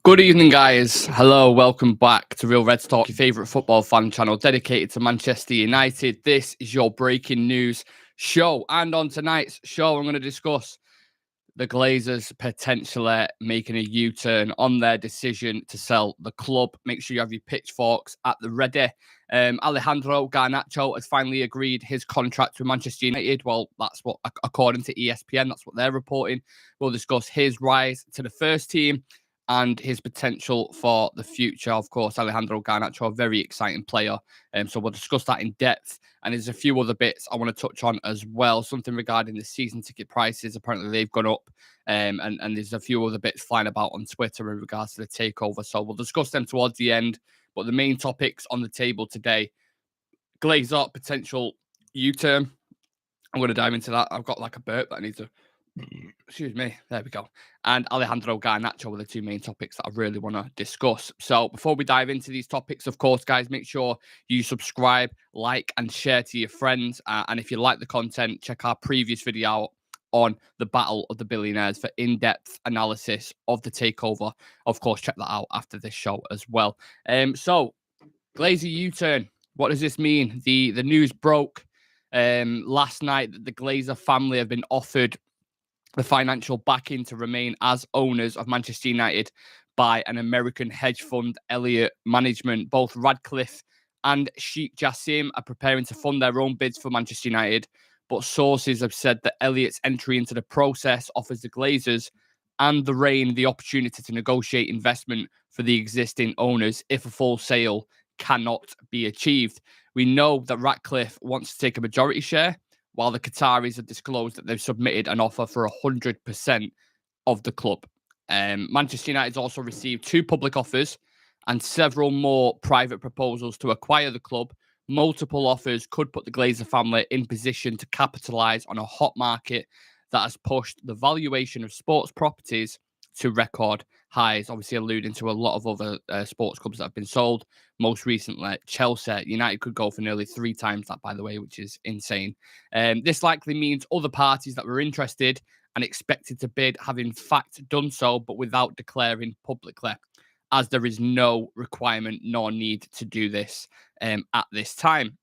Good evening, guys. Hello, welcome back to Real Reds Talk, your favourite football fan channel dedicated to Manchester United. This is your breaking news show. And on tonight's show, I'm going to discuss the Glazers potentially making a U-turn on their decision to sell the club. Make sure you have your pitchforks at the ready. Alejandro Garnacho has finally agreed his contract with Manchester United. Well, that's what, according to ESPN, that's what they're reporting. We'll discuss his rise to the first team and his potential for the future. Of course, Alejandro Garnacho, a very exciting player. So we'll discuss that in depth. And there's a few other bits I want to touch on as well. Something regarding the season ticket prices. Apparently, they've gone up. And there's a few other bits flying about on Twitter in regards to the takeover. So we'll discuss them towards the end. But the main topics on the table today, GLAZER potential U-turn. I'm going to dive into that. I've got like a burp that I need to... Excuse me. There we go. And Alejandro Garnacho are the two main topics that I really want to discuss. So before we dive into these topics, of course, guys, make sure you subscribe, like, and share to your friends. And if you like the content, check our previous video on the Battle of the Billionaires for in-depth analysis of the takeover. Of course, check that out after this show as well. So, GLAZER U-turn. What does this mean? The news broke last night that the GLAZER family have been offered the financial backing to remain as owners of Manchester United by an American hedge fund, Elliott Management. Both Radcliffe and Sheikh Jassim are preparing to fund their own bids for Manchester United, but sources have said that Elliott's entry into the process offers the Glazers and the Rain the opportunity to negotiate investment for the existing owners if a full sale cannot be achieved. We know that Radcliffe wants to take a majority share, while the Qataris have disclosed that they've submitted an offer for 100% of the club. Manchester United's also received 2 public offers and several more private proposals to acquire the club. Multiple offers could put the Glazer family in position to capitalise on a hot market that has pushed the valuation of sports properties to record highs, obviously alluding to a lot of other sports clubs that have been sold. Most recently, Chelsea. United could go for nearly 3 times that, by the way, which is insane. This likely means other parties that were interested and expected to bid have in fact done so, but without declaring publicly, as there is no requirement nor need to do this at this time.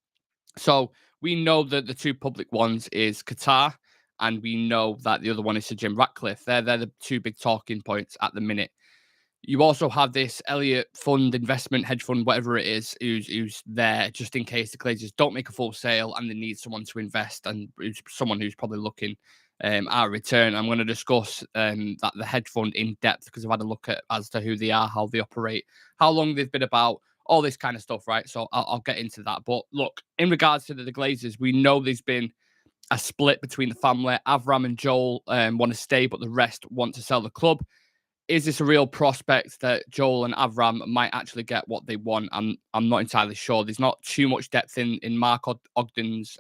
So we know that the 2 public ones is Qatar, and we know that the other one is Sir Jim Ratcliffe. They're the 2 big talking points at the minute. You also have this Elliott Fund, investment hedge fund, whatever it is, who's there just in case the Glazers don't make a full sale and they need someone to invest, and someone who's probably looking at a return. I'm going to discuss that the hedge fund in depth because I've had a look at as to who they are, how they operate, how long they've been about, all this kind of stuff, right? So I'll get into that. But look, in regards to the Glazers, we know there's been a split between the family. Avram and Joel want to stay, but the rest want to sell the club. Is this a real prospect that Joel and Avram might actually get what they want? I'm not entirely sure. There's not too much depth in Mark Ogden's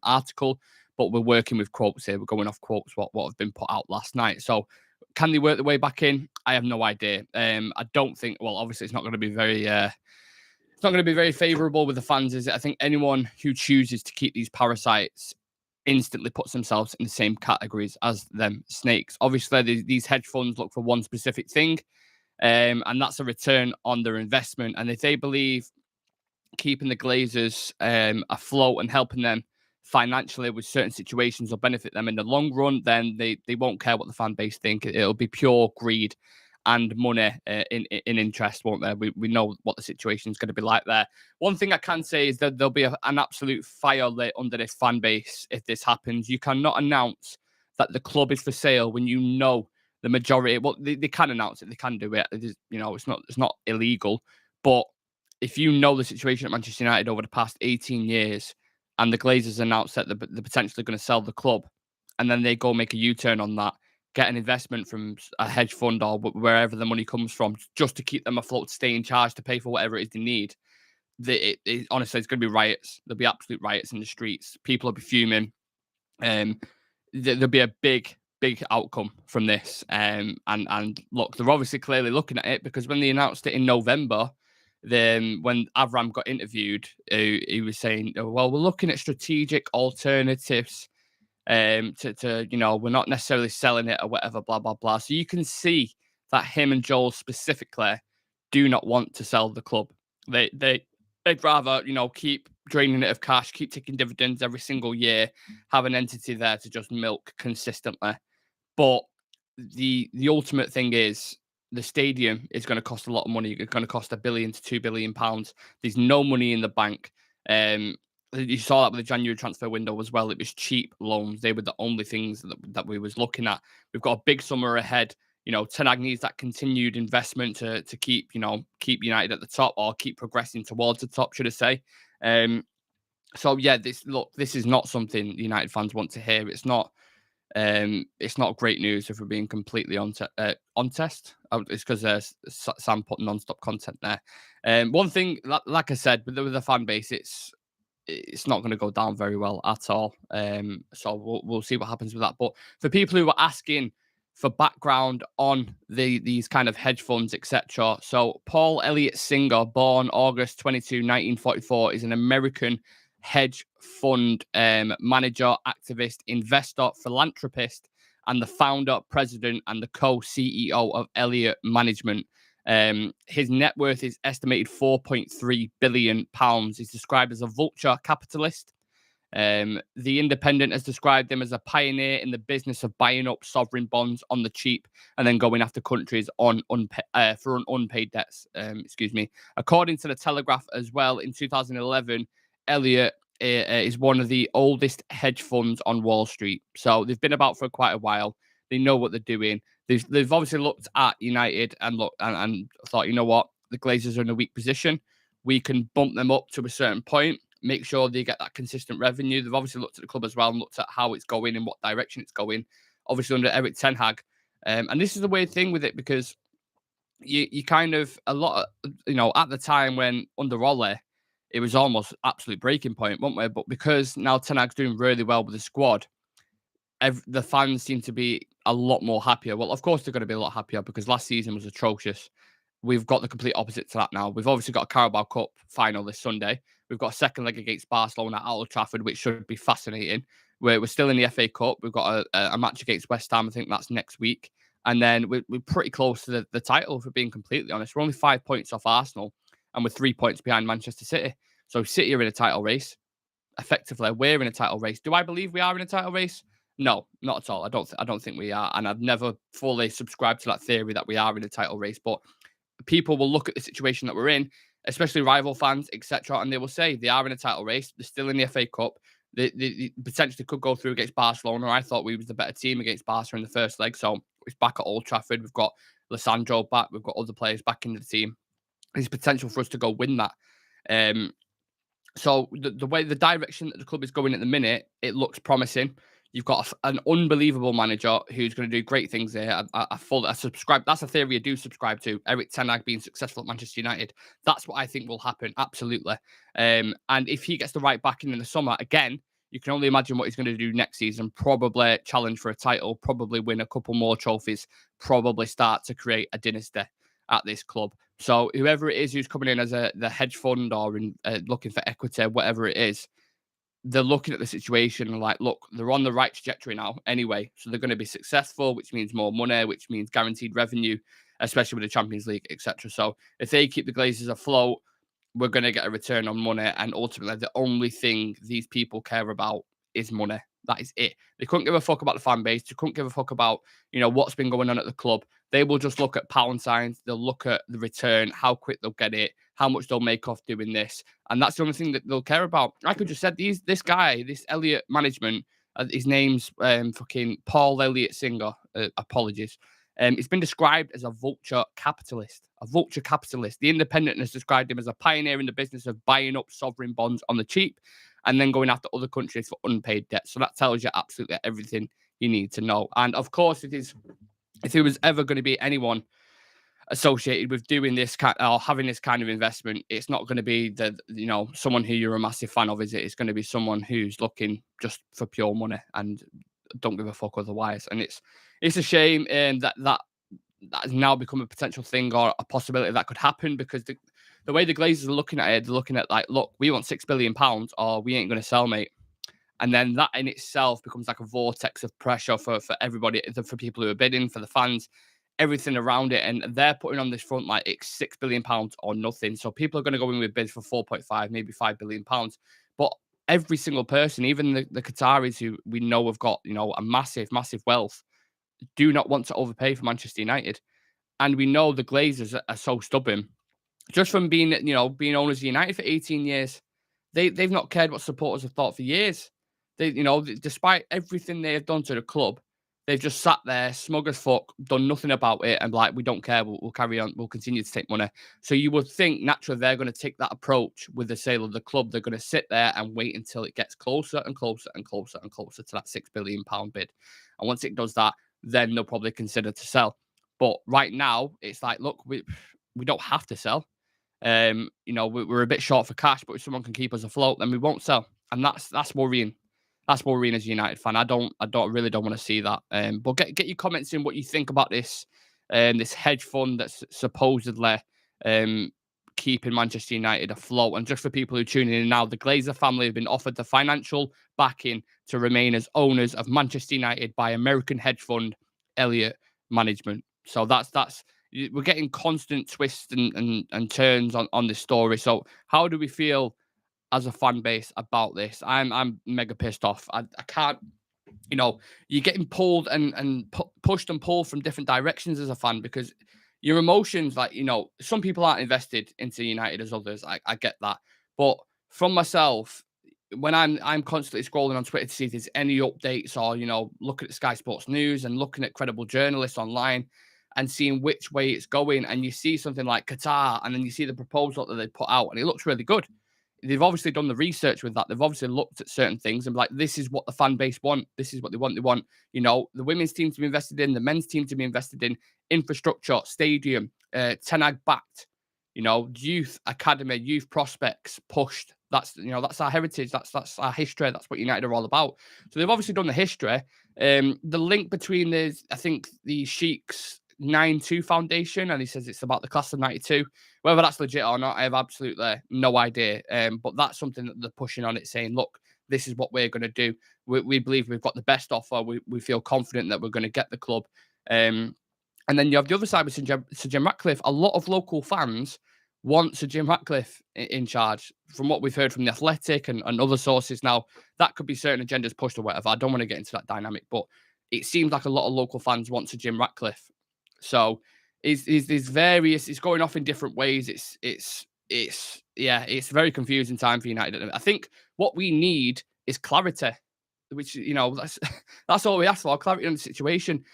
article, but we're working with quotes here. We're going off quotes, what have been put out last night. So can they work their way back in? I have no idea. I don't think, well, obviously it's not going to be very... it's not going to be very favourable with the fans, is it? I think anyone who chooses to keep these parasites instantly puts themselves in the same categories as them snakes. Obviously, these hedge funds look for one specific thing, and that's a return on their investment. And if they believe keeping the Glazers afloat and helping them financially with certain situations will benefit them in the long run, then they won't care what the fan base think. It'll be pure greed and money in interest, won't there? We know what the situation is going to be like there. One thing I can say is that there'll be an absolute fire lit under this fan base if this happens. You cannot announce that the club is for sale when you know the majority. Well, they can announce it, they can do it. It's not illegal. But if you know the situation at Manchester United over the past 18 years, and the Glazers announced that they're potentially going to sell the club, and then they go make a U-turn on that, get an investment from a hedge fund or wherever the money comes from, just to keep them afloat, stay in charge, to pay for whatever it is they need. Honestly, it's going to be riots. There'll be absolute riots in the streets. People will be fuming. There'll be a big outcome from this. And look, they're obviously clearly looking at it, because when they announced it in November, then when Avram got interviewed, he was saying, oh, well, we're looking at strategic alternatives to we're not necessarily selling it or whatever, blah, blah, blah. So you can see that him and Joel specifically do not want to sell the club. They'd rather, keep draining it of cash, keep taking dividends every single year, have an entity there to just milk consistently. But the ultimate thing is the stadium is going to cost a lot of money. It's going to cost £1 billion to £2 billion. There's no money in the bank. You saw that with the January transfer window as well. It was cheap loans. They were the only things that we was looking at. We've got a big summer ahead. Ten Hag needs that continued investment to keep United at the top, or keep progressing towards the top, should I say. So yeah, this is not something United fans want to hear. It's not great news if we're being completely on test. It's because Sam put non-stop content there. One thing, like I said, with the fan base, it's not going to go down very well at all. So we'll see what happens with that. But for people who were asking for background on these kind of hedge funds, etc. So Paul Elliott Singer, born August 22, 1944, is an American hedge fund manager, activist, investor, philanthropist, and the founder, president, and the co-CEO of Elliott Management. His net worth is estimated £4.3 billion. He's described as a vulture capitalist. The Independent has described him as a pioneer in the business of buying up sovereign bonds on the cheap and then going after countries for unpaid debts. According to the Telegraph as well, in 2011, Elliott is one of the oldest hedge funds on Wall Street. So they've been about for quite a while. They know what they're doing. They've obviously looked at United and thought, you know what, the Glazers are in a weak position. We can bump them up to a certain point, make sure they get that consistent revenue. They've obviously looked at the club as well and looked at how it's going and what direction it's going, obviously under Eric Ten Hag. And this is the weird thing with it, because you kind of, at the time when under Ole, it was almost absolute breaking point, wasn't we? But because now Ten Hag's doing really well with the squad, the fans seem to be a lot more happier. Well, of course, they're going to be a lot happier because last season was atrocious. We've got the complete opposite to that now. We've obviously got a Carabao Cup final this Sunday. We've got a second leg against Barcelona at Old Trafford, which should be fascinating. We're still in the FA Cup. We've got a match against West Ham. I think that's next week. And then we're pretty close to the title, if we're being completely honest. We're only 5 points off Arsenal, and we're 3 points behind Manchester City. So City are in a title race. Effectively, we're in a title race. Do I believe we are in a title race? No, not at all. I don't think we are. And I've never fully subscribed to that theory that we are in a title race. But people will look at the situation that we're in, especially rival fans, etc., and they will say they are in a title race. They're still in the FA Cup. They potentially could go through against Barcelona. I thought we was the better team against Barca in the first leg. So it's back at Old Trafford. We've got Lissandro back. We've got other players back in the team. There's potential for us to go win that. So the direction that the club is going at the minute, it looks promising. You've got an unbelievable manager who's going to do great things here. I subscribe. That's a theory I do subscribe to. Eric Ten Hag being successful at Manchester United. That's what I think will happen. Absolutely. And if he gets the right backing in the summer, again, you can only imagine what he's going to do next season. Probably challenge for a title. Probably win a couple more trophies. Probably start to create a dynasty at this club. So whoever it is who's coming in as the hedge fund or looking for equity, whatever it is, they're looking at the situation and like, look, they're on the right trajectory now anyway. So they're going to be successful, which means more money, which means guaranteed revenue, especially with the Champions League, etc. So if they keep the Glazers afloat, we're going to get a return on money. And ultimately, the only thing these people care about is money. That is it. They couldn't give a fuck about the fan base. They couldn't give a fuck about, what's been going on at the club. They will just look at pound signs. They'll look at the return, how quick they'll get it, how much they'll make off doing this. And that's the only thing that they'll care about. Like I just said, this guy, this Elliott Management, his name's fucking Paul Elliott Singer. Apologies. It's been described as a vulture capitalist. A vulture capitalist. The Independent has described him as a pioneer in the business of buying up sovereign bonds on the cheap and then going after other countries for unpaid debt. So that tells you absolutely everything you need to know. And of course, if there was ever going to be anyone associated with doing this kind or having this kind of investment, it's not going to be someone who you're a massive fan of, is it? It's going to be someone who's looking just for pure money and don't give a fuck otherwise. And it's a shame that has now become a potential thing or a possibility that could happen, because the way the Glazers are looking at it, they're looking at like, look, we want £6 billion or we ain't going to sell, mate. And then that in itself becomes like a vortex of pressure for everybody, for people who are bidding, for the fans. everything around it, and they're putting on this front like it's £6 billion or nothing. So people are going to go in with bids for 4.5, maybe £5 billion. But every single person, even the Qataris who we know have got, a massive, massive wealth, do not want to overpay for Manchester United. And we know the Glazers are so stubborn. Just from being owners of United for 18 years, they've not cared what supporters have thought for years. Despite everything they have done to the club, they've just sat there, smug as fuck, done nothing about it, and like, we don't care, we'll carry on, we'll continue to take money. So you would think naturally they're going to take that approach with the sale of the club. They're going to sit there and wait until it gets closer and closer and closer and closer to that £6 billion bid. And once it does that, then they'll probably consider to sell. But right now, it's like, look, we don't have to sell. We're a bit short for cash, but if someone can keep us afloat, then we won't sell, and that's worrying. That's worrying as a United fan. I really don't want to see that. But get your comments in what you think about this hedge fund that's supposedly keeping Manchester United afloat. And just for people who are tuning in now, the Glazer family have been offered the financial backing to remain as owners of Manchester United by American hedge fund Elliott Management. So that's we're getting constant twists and turns on this story. So how do we feel as a fan base about this? I'm mega pissed off. I can't, you're getting pulled and pushed and pulled from different directions as a fan, because your emotions, like, some people aren't invested into United as others. I get that. But from myself, when I'm constantly scrolling on Twitter to see if there's any updates, or, looking at Sky Sports News and looking at credible journalists online and seeing which way it's going, and you see something like Qatar, and then you see the proposal that they put out, and it looks really good. They've obviously done the research with that. They've obviously looked at certain things and like, this is what the fan base want. This is what they want. They want, the women's team to be invested in, the men's team to be invested in, infrastructure, stadium, Ten Hag backed, youth academy, youth prospects pushed. That's our heritage. That's our history. That's what United are all about. So they've obviously done the history. The link between I think the Sheik's 9-2 Foundation, and he says it's about the class of 92. Whether that's legit or not, I have absolutely no idea. But that's something that they're pushing on it, saying, look, this is what we're going to do. We believe we've got the best offer. We feel confident that we're going to get the club. And then you have the other side with Sir Jim Ratcliffe. A lot of local fans want Sir Jim Ratcliffe in charge. From what we've heard from The Athletic and other sources now, that could be certain agendas pushed or whatever. I don't want to get into that dynamic, but it seems like a lot of local fans want Sir Jim Ratcliffe. So it's various, it's going off in different ways. It's very confusing time for United. I think what we need is clarity, which, that's all we ask for, clarity on the situation.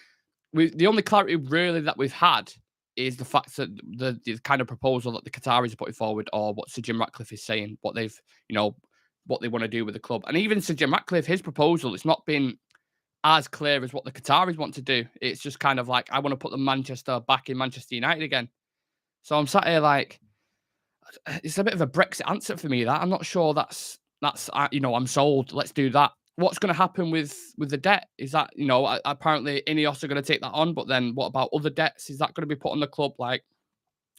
The only clarity really that we've had is the fact that the kind of proposal that the Qataris are putting forward, or what Sir Jim Ratcliffe is saying, what they've, what they want to do with the club. And even Sir Jim Ratcliffe, his proposal, it's not been as clear as what the Qataris want to do. It's just kind of like, I want to put the Manchester back in Manchester United again. So I'm sat here like, it's a bit of a Brexit answer for me, that. I'm not sure that's I'm sold. Let's do that. What's going to happen with the debt? Is that, apparently Ineos are going to take that on, but then what about other debts? Is that going to be put on the club? Like,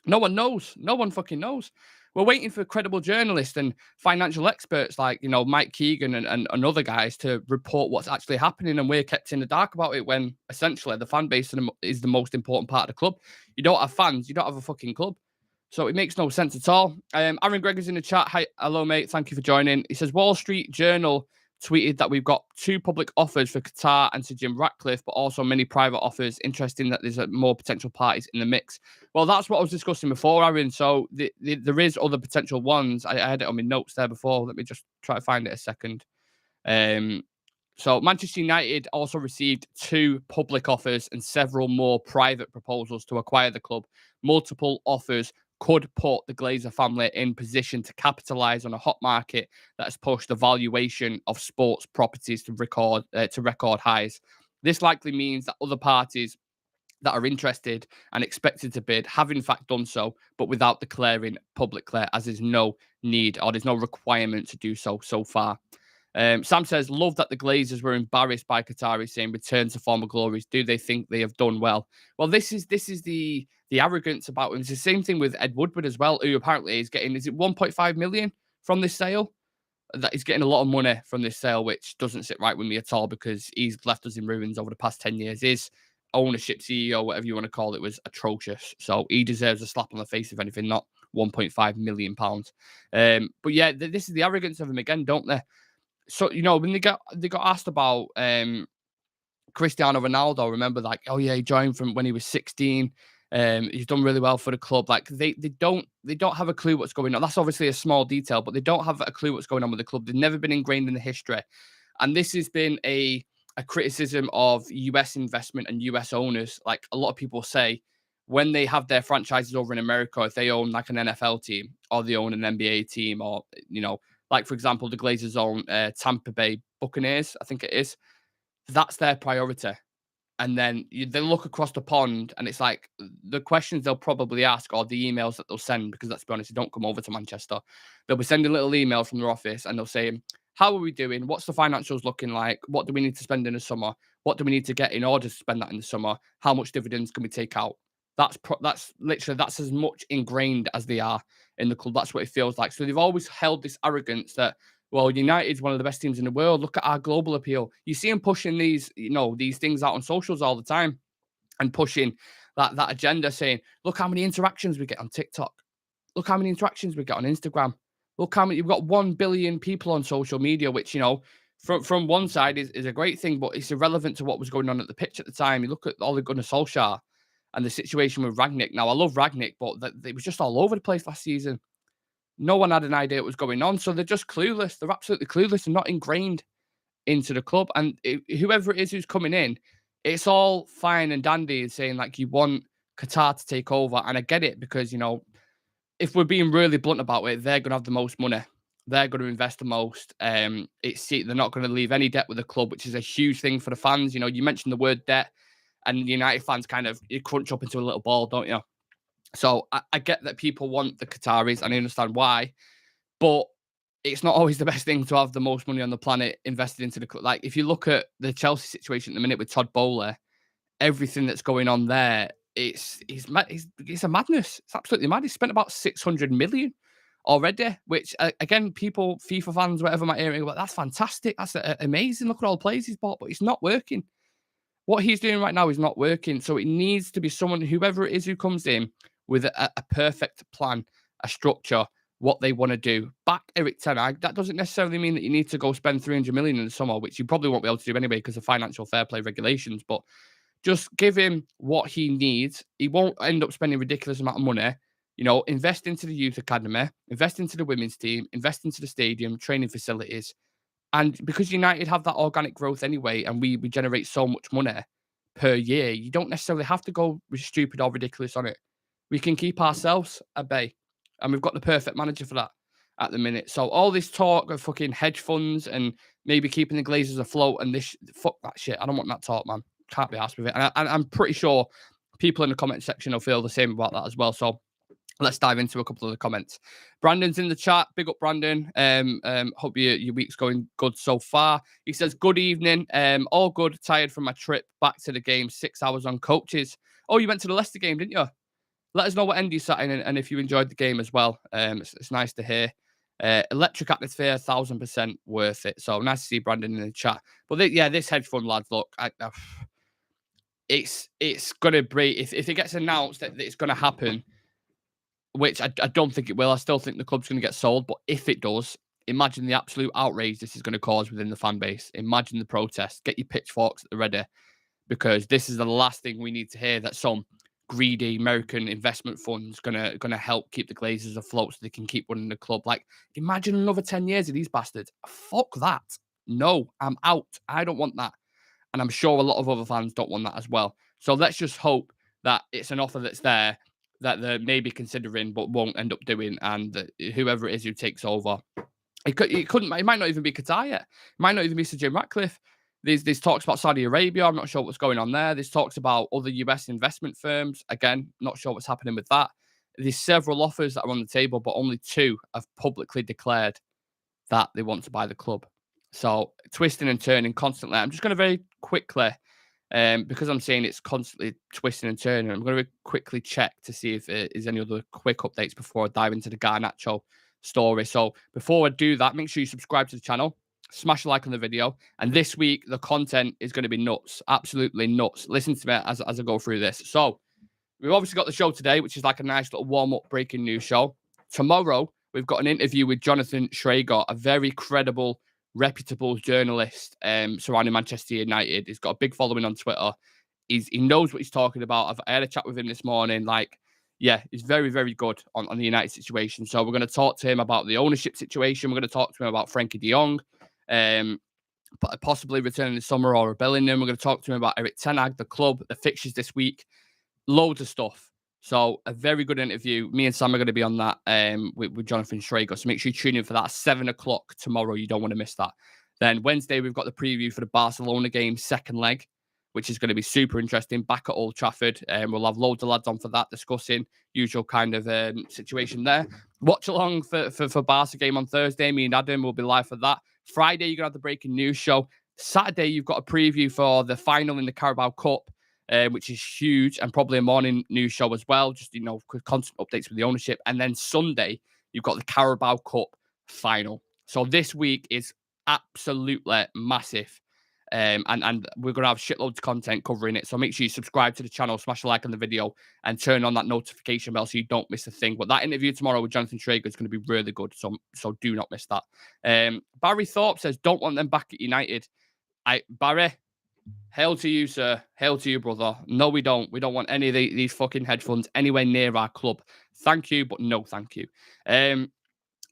no one knows. No one fucking knows. We're waiting for credible journalists and financial experts like, Mike Keegan and other guys to report what's actually happening, and we're kept in the dark about it, when essentially the fan base is the most important part of the club. You don't have fans, you don't have a fucking club. So it makes no sense at all. Aaron Gregor's in the chat. Hi, hello, mate. Thank you for joining. He says, Wall Street Journal tweeted that we've got 2 public offers for Qatar and Sir Jim Ratcliffe, but also many private offers. Interesting that there's more potential parties in the mix. Well, that's what I was discussing before, Aaron. So there is other potential ones. I had it on my notes there before. Let me just try to find it a second. So Manchester United also received 2 public offers and several more private proposals to acquire the club. Multiple offers could put the Glazer family in position to capitalise on a hot market that has pushed the valuation of sports properties to record highs. This likely means that other parties that are interested and expected to bid have in fact done so, but without declaring publicly, as there's no need or there's no requirement to do so far. Sam says, love that the Glazers were embarrassed by Qatari, saying return to former glories. Do they think they have done well? Well, this is the arrogance about him. It's the same thing with Ed Woodward as well, who apparently is getting, is it 1.5 million from this sale? That he's getting a lot of money from this sale, which doesn't sit right with me at all, because he's left us in ruins over the past 10 years. His ownership, CEO, whatever you want to call it, was atrocious. So he deserves a slap on the face, if anything, not £1.5 million. But yeah, this is the arrogance of him again, don't they? So, when they got asked about Cristiano Ronaldo, remember, like, oh yeah, he joined from when he was 16. He's done really well for the club. Like they don't have a clue what's going on. That's obviously a small detail, but they don't have a clue what's going on with the club. They've never been ingrained in the history. And this has been a criticism of US investment and US owners. Like a lot of people say, when they have their franchises over in America, if they own like an NFL team or they own an NBA team, or, like, for example, the Glazers own Tampa Bay Buccaneers, I think it is, that's their priority. And then they look across the pond and it's like the questions they'll probably ask, or the emails that they'll send, because let's be honest, they don't come over to Manchester. They'll be sending little emails from their office and they'll say, how are we doing? What's the financials looking like? What do we need to spend in the summer? What do we need to get in order to spend that in the summer? How much dividends can we take out? That's literally, that's as much ingrained as they are in the club. That's what it feels like. So they've always held this arrogance that, well, United's one of the best teams in the world. Look at our global appeal. You see them pushing these things out on socials all the time, and pushing that agenda, saying, look how many interactions we get on TikTok. Look how many interactions we get on Instagram. Look how many, you've got 1 billion people on social media, which, from one side is a great thing, but it's irrelevant to what was going on at the pitch at the time. You look at Ole Gunnar Solskjaer and the situation with Ragnick. Now, I love Ragnick, but it was just all over the place last season. No one had an idea what was going on. So they're just clueless. They're absolutely clueless and not ingrained into the club. And whoever it is who's coming in, it's all fine and dandy saying, like, you want Qatar to take over. And I get it, because, if we're being really blunt about it, they're going to have the most money. They're going to invest the most. They're not going to leave any debt with the club, which is a huge thing for the fans. You mentioned the word debt, and United fans kind of, you crunch up into a little ball, don't you? So I get that people want the Qataris, and I understand why, but it's not always the best thing to have the most money on the planet invested into the club. Like, if you look at the Chelsea situation at the minute with Todd Bowley, everything that's going on there, it's a madness. It's absolutely mad. He spent about 600 million already, which, again, people, FIFA fans, whatever, might hear, but that's fantastic. That's amazing. Look at all the players he's bought, but it's not working. What he's doing right now is not working. So it needs to be someone, whoever it is who comes in, with a perfect plan, a structure, what they want to do. Back Eric Ten Hag. That doesn't necessarily mean that you need to go spend 300 million in the summer, which you probably won't be able to do anyway because of financial fair play regulations. But just give him what he needs. He won't end up spending a ridiculous amount of money. Invest into the youth academy, invest into the women's team, invest into the stadium, training facilities. And because United have that organic growth anyway, and we generate so much money per year, you don't necessarily have to go stupid or ridiculous on it. We can keep ourselves at bay, and we've got the perfect manager for that at the minute. So all this talk of fucking hedge funds and maybe keeping the Glazers afloat and this, fuck that shit. I don't want that talk, man. Can't be asked with it. And I'm pretty sure people in the comment section will feel the same about that as well. So let's dive into a couple of the comments. Brandon's in the chat. Big up, Brandon. Hope your week's going good so far. He says, good evening. All good. Tired from my trip back to the game. 6 hours on coaches. Oh, you went to the Leicester game, didn't you? Let us know what end you sat in and if you enjoyed the game as well. It's nice to hear. Electric atmosphere, 1,000% worth it. So nice to see Brandon in the chat. But this hedge fund, lads, look, it's going to be, if it gets announced that it's going to happen, which I don't think it will. I still think the club's going to get sold. But if it does, imagine the absolute outrage this is going to cause within the fan base. Imagine the protests. Get your pitchforks at the ready, because this is the last thing we need to hear, that some greedy American investment fund's gonna help keep the Glazers afloat so they can keep running the club. Like, imagine another 10 years of these bastards. Fuck that. No, I'm out. I don't want that. And I'm sure a lot of other fans don't want that as well. So let's just hope that it's an offer that's there, that they're maybe considering but won't end up doing, and that whoever it is who takes over, it might not even be Qatar yet. It might not even be Sir Jim Ratcliffe. There's talks about Saudi Arabia. I'm not sure what's going on there. There's talks about other US investment firms. Again, not sure what's happening with that. There's several offers that are on the table, but only 2 have publicly declared that they want to buy the club. So twisting and turning constantly. I'm just going to very quickly, because I'm saying it's constantly twisting and turning, I'm going to quickly check to see if there is any other quick updates before I dive into the Garnacho story. So before I do that, make sure you subscribe to the channel. smash a like on the video. And this week, the content is going to be nuts, absolutely nuts. Listen to me as I go through this. So we've obviously got the show today, which is like a nice little warm-up breaking news show. Tomorrow, we've got an interview with Jonathan Schrager, a very credible, reputable journalist surrounding Manchester United. He's got a big following on Twitter. He knows what he's talking about. I had a chat with him this morning. Yeah, he's very, very good on the United situation. So we're going to talk to him about the ownership situation. We're going to talk to him about Frankie de Jong, possibly returning this summer or Bellingham. We're going to talk to him about Erik ten Hag, the club, the fixtures this week, loads of stuff. So a very good interview. Me and Sam are going to be on that with Jonathan Schrager. So make sure you tune in for that at 7 o'clock tomorrow. You don't want to miss that. Then Wednesday, we've got the preview for the Barcelona game, second leg, which is going to be super interesting, back at Old Trafford. We'll have loads of lads on for that, discussing usual kind of situation there. Watch along for Barca game on Thursday. Me and Adam will be live for that. Friday, you're going to have the breaking news show. Saturday, you've got a preview for the final in the Carabao Cup, which is huge, and probably a morning news show as well. Just, constant updates with the ownership. And then Sunday, you've got the Carabao Cup final. So this week is absolutely massive. And we're going to have shitloads of content covering it. So make sure you subscribe to the channel, smash a like on the video, and turn on that notification bell so you don't miss a thing. But that interview tomorrow with Jonathan Schrager is going to be really good. So do not miss that. Barry Thorpe says, don't want them back at United. Barry, hail to you, sir. Hail to you, brother. No, we don't. We don't want any of these fucking headphones anywhere near our club. Thank you, but no thank you.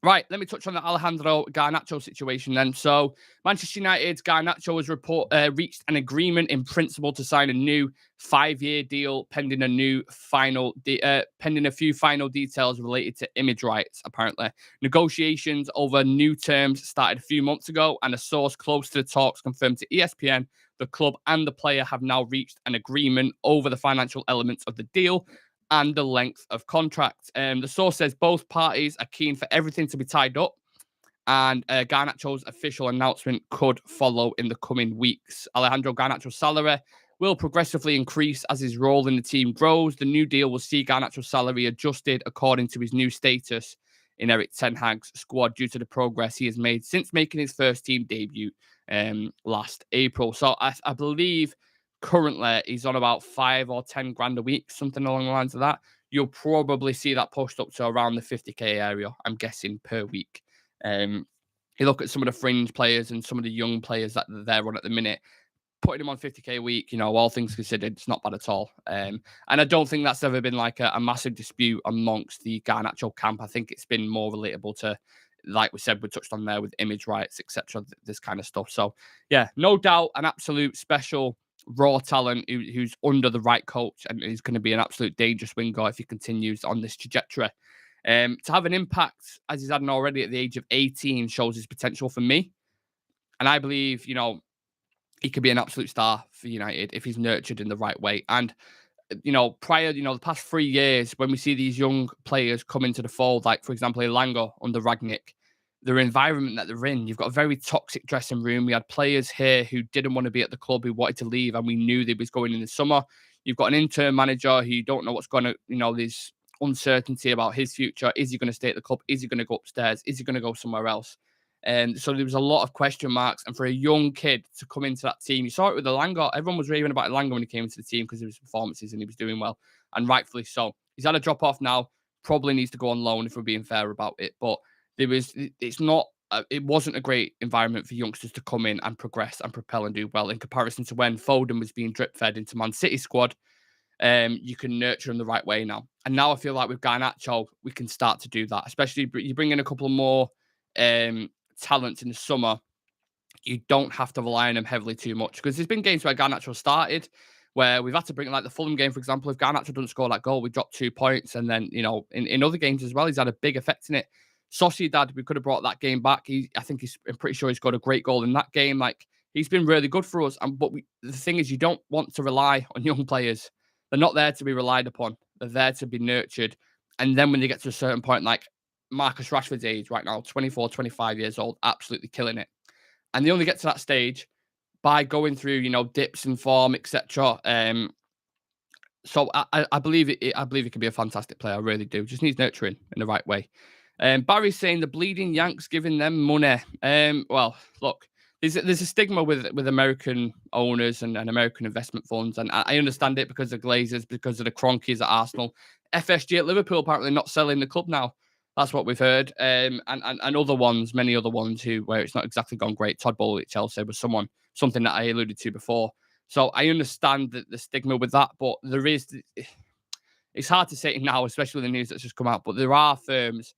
Right, let me touch on the Alejandro Garnacho situation then. So, Manchester United's Garnacho has reached an agreement in principle to sign a new 5-year deal pending a few final details related to image rights, apparently. Negotiations over new terms started a few months ago, and a source close to the talks confirmed to ESPN the club and the player have now reached an agreement over the financial elements of the deal and the length of contract. The source says both parties are keen for everything to be tied up, and Garnacho's official announcement could follow in the coming weeks. Alejandro Garnacho's salary will progressively increase as his role in the team grows. The new deal will see Garnacho's salary adjusted according to his new status in Erik ten Hag's squad due to the progress he has made since making his first team debut last April. So I believe currently he's on about 5 or 10 grand a week, something along the lines of that. You'll probably see that pushed up to around the 50k area, I'm guessing, per week. You look at some of the fringe players and some of the young players that they're on at the minute, putting them on 50k a week, all things considered, it's not bad at all. And I don't think that's ever been like a massive dispute amongst the Garnacho camp. I think it's been more relatable to, like we said, we touched on there with image rights, etc., this kind of stuff. So, yeah, no doubt an absolute special raw talent who's under the right coach and is going to be an absolute dangerous winger if he continues on this trajectory. To have an impact as he's had already at the age of 18 shows his potential for me. And I believe, he could be an absolute star for United if he's nurtured in the right way. And, prior, the past 3 years, when we see these young players come into the fold, like, for example, Elanga under Ragnick, their environment that they're in, you've got a very toxic dressing room. We had players here who didn't want to be at the club, who wanted to leave, and we knew they was going in the summer. You've got an interim manager who you don't know what's going to, there's uncertainty about his future. Is he going to stay at the club? Is he going to go upstairs? Is he going to go somewhere else? So there was a lot of question marks. And for a young kid to come into that team, you saw it with Elanga. Everyone was raving about Elanga when he came into the team because of his performances and he was doing well, and rightfully so. He's had a drop off now, probably needs to go on loan if we're being fair about it. But it wasn't a great environment for youngsters to come in and progress and propel and do well in comparison to when Foden was being drip fed into Man City squad. You can nurture him the right way now. And now I feel like with Garnacho, we can start to do that, especially you bring in a couple of more talents in the summer. You don't have to rely on them heavily too much, because there's been games where Garnacho started where we've had to bring, like the Fulham game, for example. If Garnacho doesn't score that goal, we drop 2 points. And then, in other games as well, he's had a big effect in it. Sociedad, we could have brought that game back. I'm pretty sure he's got a great goal in that game. Like, he's been really good for us. But the thing is, you don't want to rely on young players. They're not there to be relied upon. They're there to be nurtured. And then when they get to a certain point, like Marcus Rashford's age right now, 24, 25 years old, absolutely killing it. And they only get to that stage by going through, dips in form, etc. So I believe it. I believe he can be a fantastic player. I really do. Just needs nurturing in the right way. Barry's saying the bleeding Yanks giving them money. Well, look, there's a stigma with American owners and American investment funds, and I understand it because of Glazers, because of the Cronkies at Arsenal. FSG at Liverpool apparently not selling the club now. That's what we've heard. And other ones, many other ones where it's not exactly gone great. Todd Bowley at Chelsea was something that I alluded to before. So I understand the stigma with that, but it's hard to say it now, especially with the news that's just come out, but there are firms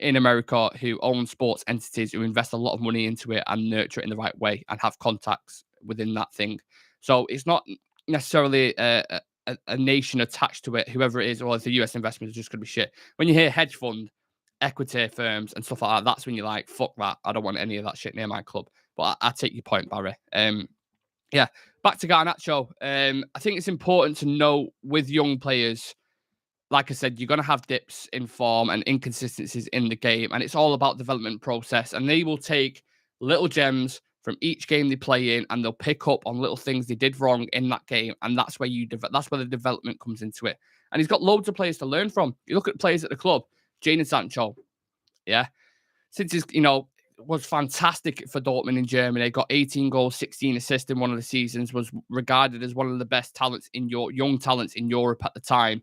in America who own sports entities who invest a lot of money into it and nurture it in the right way and have contacts within that thing. So it's not necessarily a nation attached to it, whoever it is, or if the US investment is just going to be shit. When you hear hedge fund, equity firms and stuff like that, that's when you're like, fuck that. I don't want any of that shit near my club. But I take your point, Barry. Yeah, back to Garnacho. I think it's important to know with young players, like I said, you're going to have dips in form and inconsistencies in the game, and it's all about development process. And they will take little gems from each game they play in, and they'll pick up on little things they did wrong in that game, and that's where that's where the development comes into it. And he's got loads of players to learn from. You look at players at the club, Jadon Sancho, yeah, since he's was fantastic for Dortmund in Germany. Got 18 goals, 16 assists in one of the seasons. Was regarded as one of the best talents in young talents in Europe at the time.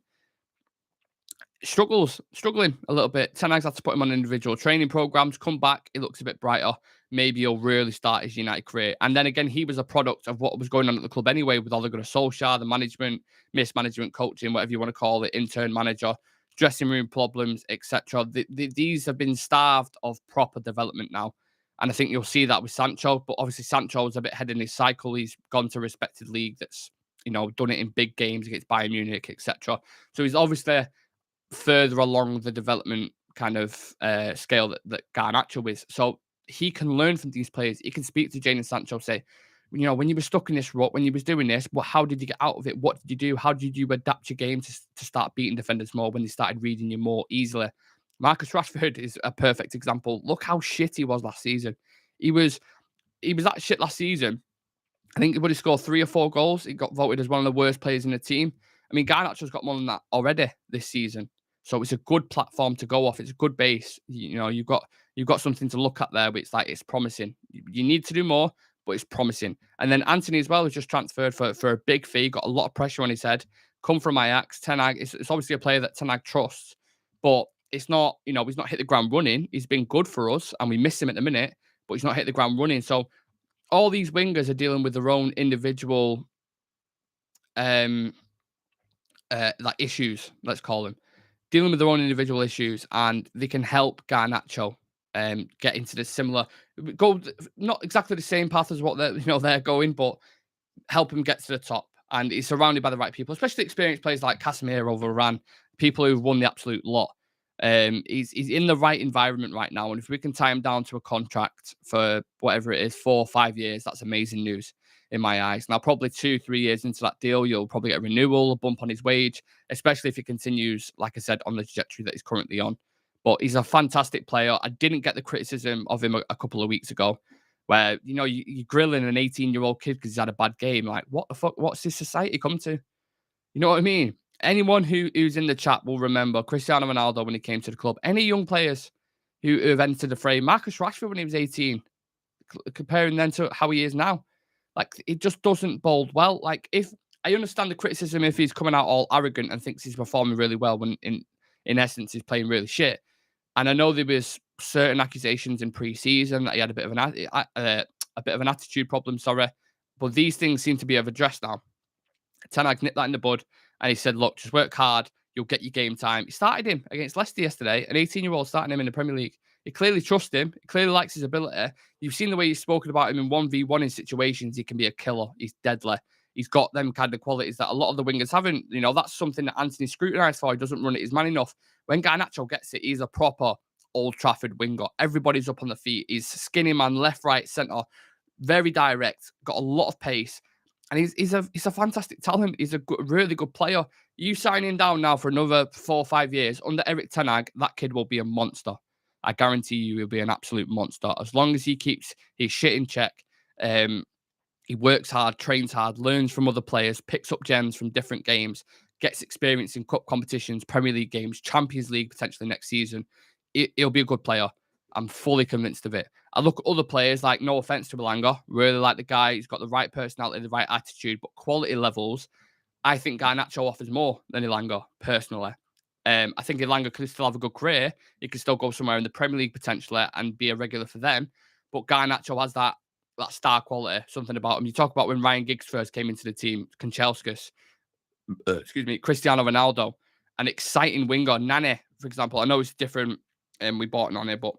Struggling a little bit. Ten Hag's had to put him on individual training programs. Come back, he looks a bit brighter. Maybe he'll really start his United career. And then again, he was a product of what was going on at the club anyway, with Ole Gunnar Solskjaer, the management, mismanagement, coaching, whatever you want to call it, intern manager, dressing room problems, etc. These have been starved of proper development now. And I think you'll see that with Sancho. But obviously, Sancho's a bit ahead in his cycle. He's gone to a respected league that's, done it in big games against Bayern Munich, etc. So he's obviously further along the development kind of scale that Garnacho is. So he can learn from these players. He can speak to Jadon Sancho, say, when you were stuck in this rut, when you was doing this, how did you get out of it? What did you do? How did you adapt your game to start beating defenders more when they started reading you more easily? Marcus Rashford is a perfect example. Look how shit he was last season. He was that shit last season. I think he would have scored 3 or 4 goals. He got voted as one of the worst players in the team. I mean, Garnacho's got more than that already this season. So it's a good platform to go off. It's a good base. You've got something to look at there, but it's promising. You need to do more, but it's promising. And then Anthony as well was just transferred for a big fee. Got a lot of pressure on his head. Come from Ajax. Ten Hag. It's obviously a player that Ten Hag trusts, but it's not. He's not hit the ground running. He's been good for us, and we miss him at the minute, but he's not hit the ground running. So all these wingers are dealing with their own individual like issues, let's call them, dealing with their own individual issues, and they can help Garnacho get into the similar, go not exactly the same path as what they're going, but help him get to the top. And he's surrounded by the right people, especially experienced players like Casemiro, Varane, people who've won the absolute lot. He's in the right environment right now, and if we can tie him down to a contract for whatever it is, 4 or 5 years, that's amazing news in my eyes. Now, probably 2-3 years into that deal, you'll probably get a renewal, a bump on his wage, especially if he continues, like I said, on the trajectory that he's currently on. But he's a fantastic player. I didn't get the criticism of him a couple of weeks ago, where you're grilling an 18-year-old kid because he's had a bad game. Like, what the fuck? What's this society come to? You know what I mean? Anyone who's in the chat will remember Cristiano Ronaldo when he came to the club. Any young players who have entered the frame, Marcus Rashford when he was 18, comparing then to how he is now, like, it just doesn't bode well. Like, if I understand the criticism if he's coming out all arrogant and thinks he's performing really well when in essence he's playing really shit. And I know there was certain accusations in pre-season that he had a bit of an attitude problem. Sorry, but these things seem to be addressed now. Ten Hag nipped that in the bud, and he said, "Look, just work hard. You'll get your game time." He started him against Leicester yesterday. An 18-year-old starting him in the Premier League. He clearly trusts him. He clearly likes his ability. You've seen the way he's spoken about him in 1v1 in situations. He can be a killer. He's deadly. He's got them kind of qualities that a lot of the wingers haven't. That's something that Anthony scrutinised for. He doesn't run it his man enough. When Garnacho gets it, he's a proper Old Trafford winger. Everybody's up on the feet. He's skinny man, left, right, centre. Very direct. Got a lot of pace. And he's a fantastic talent. He's a really good player. You sign him down now for another 4 or 5 years under Erik ten Hag, that kid will be a monster. I guarantee you he'll be an absolute monster. As long as he keeps his shit in check, he works hard, trains hard, learns from other players, picks up gems from different games, gets experience in cup competitions, Premier League games, Champions League potentially next season. he'll be a good player. I'm fully convinced of it. I look at other players, like, no offense to Elanga, really like the guy. He's got the right personality, the right attitude, but quality levels, I think Garnacho offers more than Elanga, personally. I think Elanga could still have a good career. He could still go somewhere in the Premier League potentially and be a regular for them. But Garnacho has that star quality, something about him. You talk about when Ryan Giggs first came into the team, Kanchelskis, Cristiano Ronaldo, an exciting winger. Nani, for example, I know it's different and we bought on it, but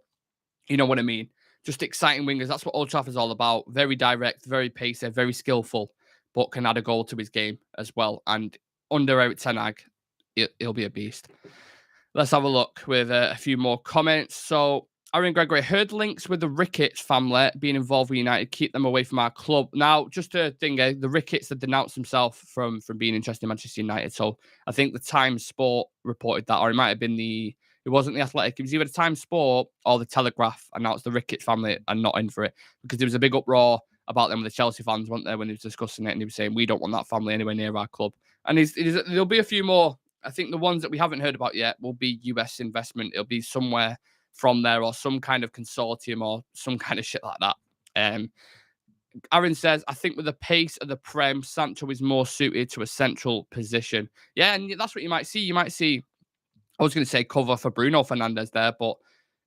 you know what I mean. Just exciting wingers. That's what Old Trafford's all about. Very direct, very pacey, very skillful, but can add a goal to his game as well. And under Eric Ten Hag, he'll be a beast. Let's have a look with a few more comments. So, Aaron Gregory, heard links with the Ricketts family being involved with United. Keep them away from our club. Now, just a thing, the Ricketts had denounced himself from being interested in Manchester United. So, I think the Times Sport reported that, or it might have been it wasn't the Athletic. It was either the Times Sport or the Telegraph announced the Ricketts family are not in for it, because there was a big uproar about them with the Chelsea fans, weren't there, when he was discussing it, and he was saying, we don't want that family anywhere near our club. And there'll be a few more. I think the ones that we haven't heard about yet will be US investment. It'll be somewhere from there, or some kind of consortium, or some kind of shit like that. Aaron says, I think with the pace of the Prem, Sancho is more suited to a central position. Yeah, and that's what you might see. You might see, I was going to say cover for Bruno Fernandes there, but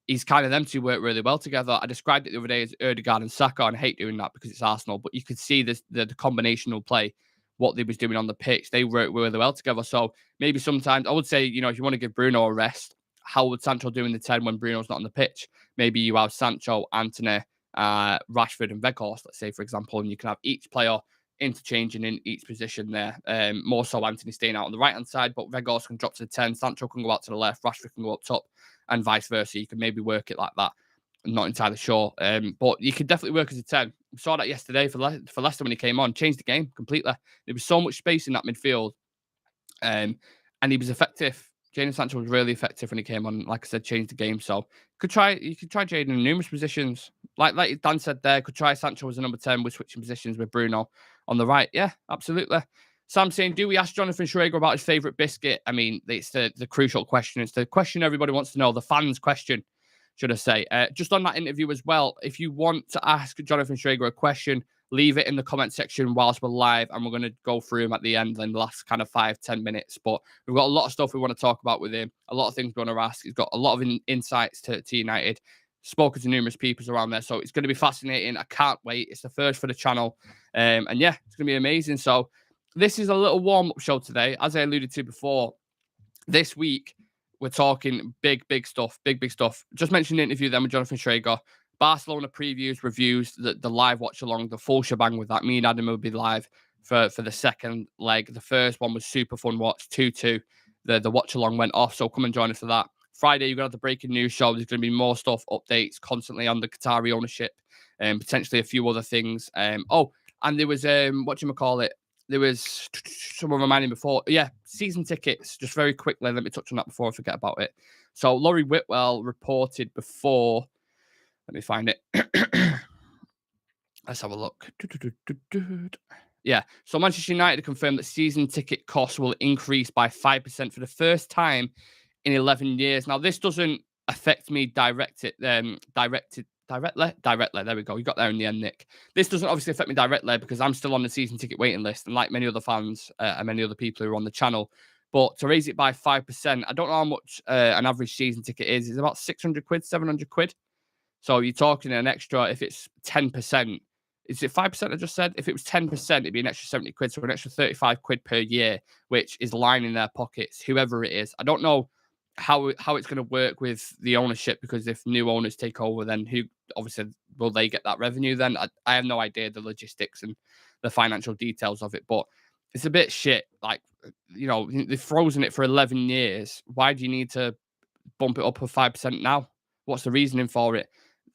he's kind of them two work really well together. I described it the other day as Ødegaard and Saka, and I hate doing that because it's Arsenal, but you could see this, the combinational play, what they was doing on the pitch. They work really well together. So maybe sometimes, I would say, if you want to give Bruno a rest, how would Sancho do in the 10 when Bruno's not on the pitch? Maybe you have Sancho, Antony, Rashford and Weghorst, let's say, for example, and you can have each player interchanging in each position there. More so Antony staying out on the right-hand side, but Weghorst can drop to the 10, Sancho can go out to the left, Rashford can go up top, and vice versa. You can maybe work it like that. I'm not entirely sure. But you could definitely work as a 10. We saw that yesterday for Leicester when he came on. Changed the game completely. There was so much space in that midfield. And he was effective. Jadon Sancho was really effective when he came on. Like I said, changed the game. So you could try Jadon in numerous positions. Like Dan said there, could try Sancho as a number 10 with switching positions with Bruno on the right. Yeah, absolutely. Sam saying, do we ask Jonathan Schrager about his favourite biscuit? I mean, it's the crucial question. It's the question everybody wants to know, the fans' question, should I say. Just on that interview as well, if you want to ask Jonathan Schrager a question, leave it in the comment section whilst we're live, and we're going to go through them at the end in the last kind of 5-10 minutes. But we've got a lot of stuff we want to talk about with him, a lot of things we want to ask. He's got a lot of insights to United, spoken to numerous people around there. So it's going to be fascinating. I can't wait. It's the first for the channel. And yeah, it's going to be amazing. So this is a little warm-up show today. As I alluded to before, this week, we're talking big stuff, big stuff. Just mentioned the interview then with Jonathan Schrager. Barcelona previews, reviews, the live watch along, the full shebang with that. Me and Adam will be live for the second leg. The first one was super fun watch, 2-2. The watch along went off, so come and join us for that. Friday, you're going to have the breaking news show. There's going to be more stuff, updates constantly on the Qatari ownership, and potentially a few other things. And there was, there was someone reminding me before. Yeah, season tickets. Just very quickly, let me touch on that before I forget about it. So Laurie Whitwell reported before. Let me find it. Let's have a look. Yeah. So Manchester United confirmed that season ticket costs will increase by 5% for the first time in 11 years. Now, this doesn't affect me directly. There we go. You got there in the end, Nick. This doesn't obviously affect me directly because I'm still on the season ticket waiting list, and like many other fans and many other people who are on the channel. But to raise it by 5%, I don't know how much an average season ticket is. It's about 600 quid, 700 quid. So you're talking an extra, if it's 10%, is it 5% I just said? If it was 10%, it'd be an extra 70 quid. So an extra 35 quid per year, which is lining their pockets, whoever it is. I don't know how it's going to work with the ownership, because if new owners take over, then who obviously will they get that revenue then? I have no idea the logistics and the financial details of it, but it's a bit shit. Like, they've frozen it for 11 years. Why do you need to bump it up for 5% now? What's the reasoning for it?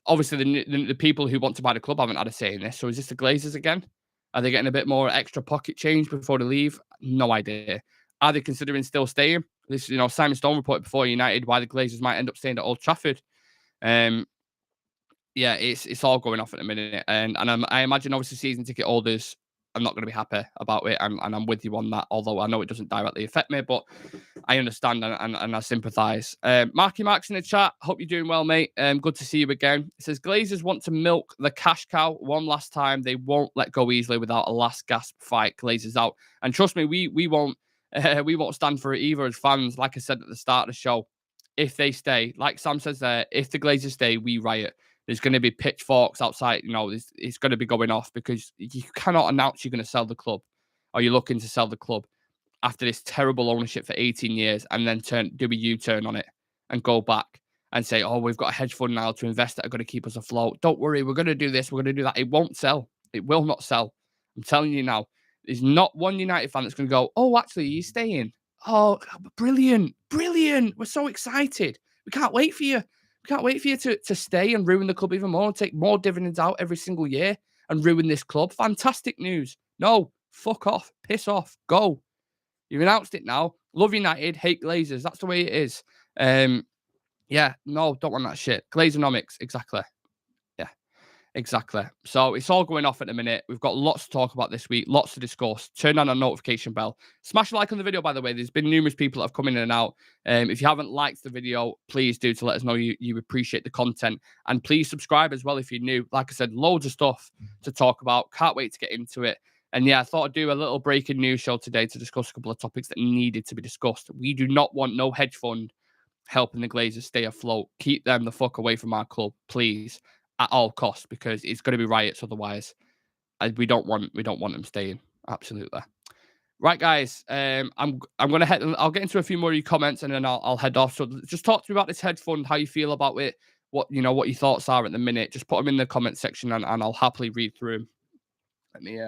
Obviously, the people who want to buy the club haven't had a say in this. So is this the Glazers again? Are they getting a bit more extra pocket change before they leave? No idea. Are they considering still staying? This, Simon Stone reported before United why the Glazers might end up staying at Old Trafford. Yeah, it's all going off at the minute, and I imagine obviously season ticket holders I'm not going to be happy about it, and I'm with you on that. Although I know it doesn't directly affect me, but I understand and I sympathise. Marky Mark's in the chat. Hope you're doing well, mate. Good to see you again. It says Glazers want to milk the cash cow one last time. They won't let go easily without a last gasp fight. Glazers out, and trust me, we won't stand for it either as fans. Like I said at the start of the show, if they stay, like Sam says there, if the Glazers stay, we riot. There's going to be pitchforks outside. It's going to be going off because you cannot announce you're going to sell the club or you're looking to sell the club after this terrible ownership for 18 years and then do a U-turn on it and go back and say, oh, we've got a hedge fund now to invest that are going to keep us afloat. Don't worry, we're going to do this, we're going to do that. It won't sell. It will not sell. I'm telling you now. There's not one United fan that's going to go, oh, actually, you're staying. Oh, brilliant. Brilliant. We're so excited. We can't wait for you. We can't wait for you to stay and ruin the club even more and take more dividends out every single year and ruin this club. Fantastic news. No, fuck off. Piss off. Go. You've announced it now. Love United, hate Glazers. That's the way it is. Yeah, no, don't want that shit. Glazeronomics, exactly. Yeah, exactly. So it's all going off at the minute. We've got lots to talk about this week, lots to discuss. Turn on a notification bell. Smash a like on the video, by the way. There's been numerous people that have come in and out. If you haven't liked the video, please do to let us know you appreciate the content. And please subscribe as well if you're new. Like I said, loads of stuff to talk about. Can't wait to get into it. And yeah, I thought I'd do a little breaking news show today to discuss a couple of topics that needed to be discussed. We do not want no hedge fund helping the Glazers stay afloat. Keep them the fuck away from our club, please, at all costs, because it's going to be riots otherwise. We don't want them staying. Absolutely. Right, guys. I'm gonna head. I'll get into a few more of your comments and then I'll head off. So just talk to me about this hedge fund, how you feel about it, what your thoughts are at the minute. Just put them in the comment section and I'll happily read through them. Let me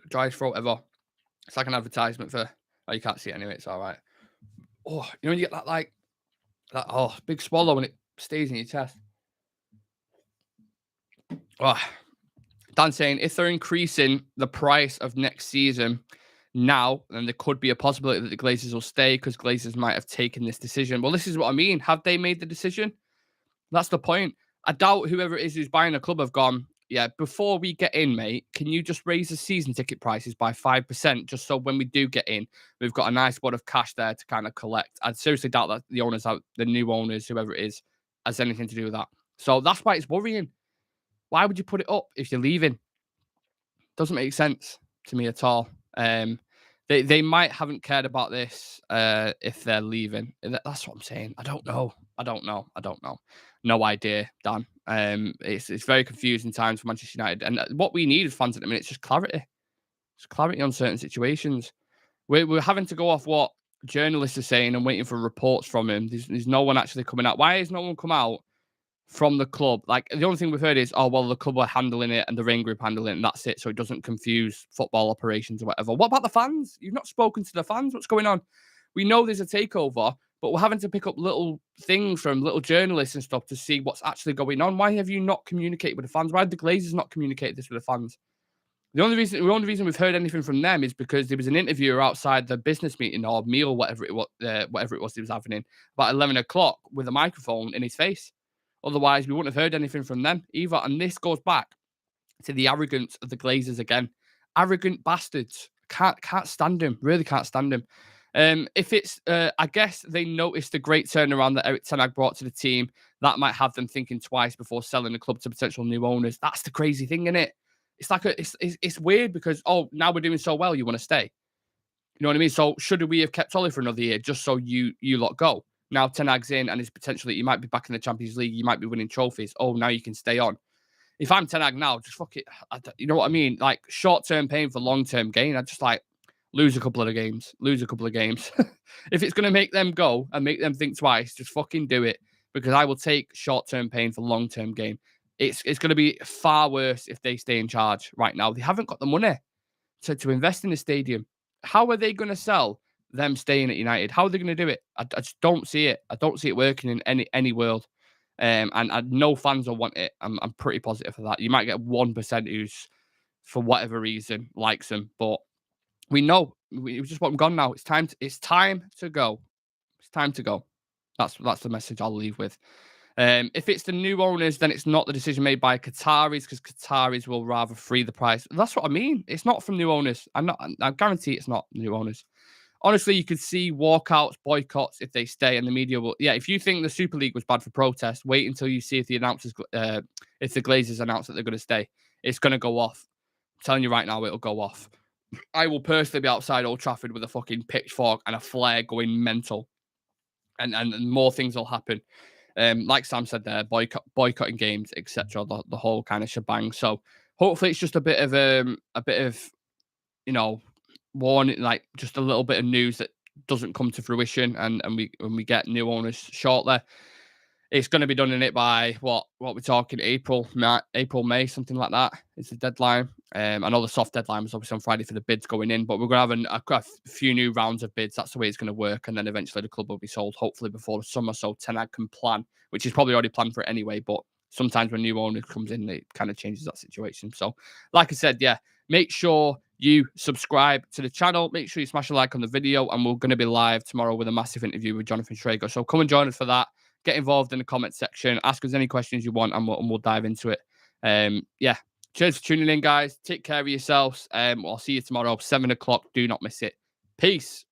driest throat ever. It's like an advertisement for. Oh, you can't see it anyway. It's all right. Oh, when you get that big swallow and it stays in your chest. Oh, Dan saying if they're increasing the price of next season now, then there could be a possibility that the Glazers will stay because Glazers might have taken this decision. Well, this is what I mean. Have they made the decision? That's the point. I doubt whoever it is who's buying the club have gone, yeah, before we get in, mate, can you just raise the season ticket prices by 5% just so when we do get in, we've got a nice wad of cash there to kind of collect? I seriously doubt that the new owners, whoever it is, has anything to do with that. So that's why it's worrying. Why would you put it up if you're leaving? Doesn't make sense to me at all. They might haven't cared about this if they're leaving. That's what I'm saying. I don't know. No idea, Dan. It's very confusing times for Manchester United. And what we need as fans at the minute is just clarity. Just clarity on certain situations. We're having to go off what journalists are saying and waiting for reports from him. There's no one actually coming out. Why has no one come out from the club? Like, the only thing we've heard is, oh, well, the club are handling it and the Rain Group handling it, and that's it. So it doesn't confuse football operations or whatever. What about the fans? You've not spoken to the fans. What's going on? We know there's a takeover, but we're having to pick up little things from little journalists and stuff to see what's actually going on. Why have you not communicated with the fans? Why have the Glazers not communicated this with the fans? The only reason we've heard anything from them is because there was an interviewer outside the business meeting or meal, whatever it was he was having in, about 11 o'clock with a microphone in his face. Otherwise, we wouldn't have heard anything from them either. And this goes back to the arrogance of the Glazers again. Arrogant bastards. Can't stand him. Really can't stand him. If it's, I guess they noticed the great turnaround that Erik ten Hag brought to the team. That might have them thinking twice before selling the club to potential new owners. That's the crazy thing, isn't it? It's like it's weird because, oh, now we're doing so well, you want to stay. You know what I mean? So should we have kept Ollie for another year just so you lot go? Now Ten Hag's in and it's potentially, you might be back in the Champions League. You might be winning trophies. Oh, now you can stay on. If I'm Ten Hag now, just fuck it. You know what I mean? Like, short-term pain for long-term gain. I just lose a couple of games. If it's going to make them go and make them think twice, just fucking do it. Because I will take short-term pain for long-term gain. It's going to be far worse if they stay in charge right now. They haven't got the money to invest in the stadium. How are they going to sell them staying at United? How are they going to do it? I just don't see it. I don't see it working in any world. And no fans will want it. I'm pretty positive of that. You might get 1% who's, for whatever reason, likes them. But we know we just want them gone now. It's time to go. It's time to go. That's the message I'll leave with. If it's the new owners, then it's not the decision made by Qataris, because Qataris will rather free the price. That's what I mean. It's not from new owners. I guarantee it's not new owners. Honestly, you could see walkouts, boycotts if they stay, and the media will. Yeah, if you think the Super League was bad for protest, wait until you see if the Glazers announce that they're going to stay. It's going to go off. I'm telling you right now, it'll go off. I will personally be outside Old Trafford with a fucking pitchfork and a flare going mental, and more things will happen. Like Sam said there, boycotting games, etc. The whole kind of shebang. So hopefully it's just a bit of warning, like just a little bit of news that doesn't come to fruition, and we get new owners shortly. It's going to be done in it by what we're talking, April, May, something like that. It's the deadline. I know the soft deadline was obviously on Friday for the bids going in, but we're going to have a few new rounds of bids. That's the way it's going to work, and then eventually the club will be sold, hopefully before the summer, so Ten Hag can plan, which is probably already planned for it anyway. But sometimes when new owner comes in, it kind of changes that situation. So, like I said, yeah, make sure you subscribe to the channel. Make sure you smash a like on the video, and we're going to be live tomorrow with a massive interview with Jonathan Schrager. So come and join us for that. Get involved in the comment section. Ask us any questions you want, and we'll dive into it. Yeah. Cheers for tuning in, guys. Take care of yourselves. I'll see you tomorrow, 7 o'clock. Do not miss it. Peace.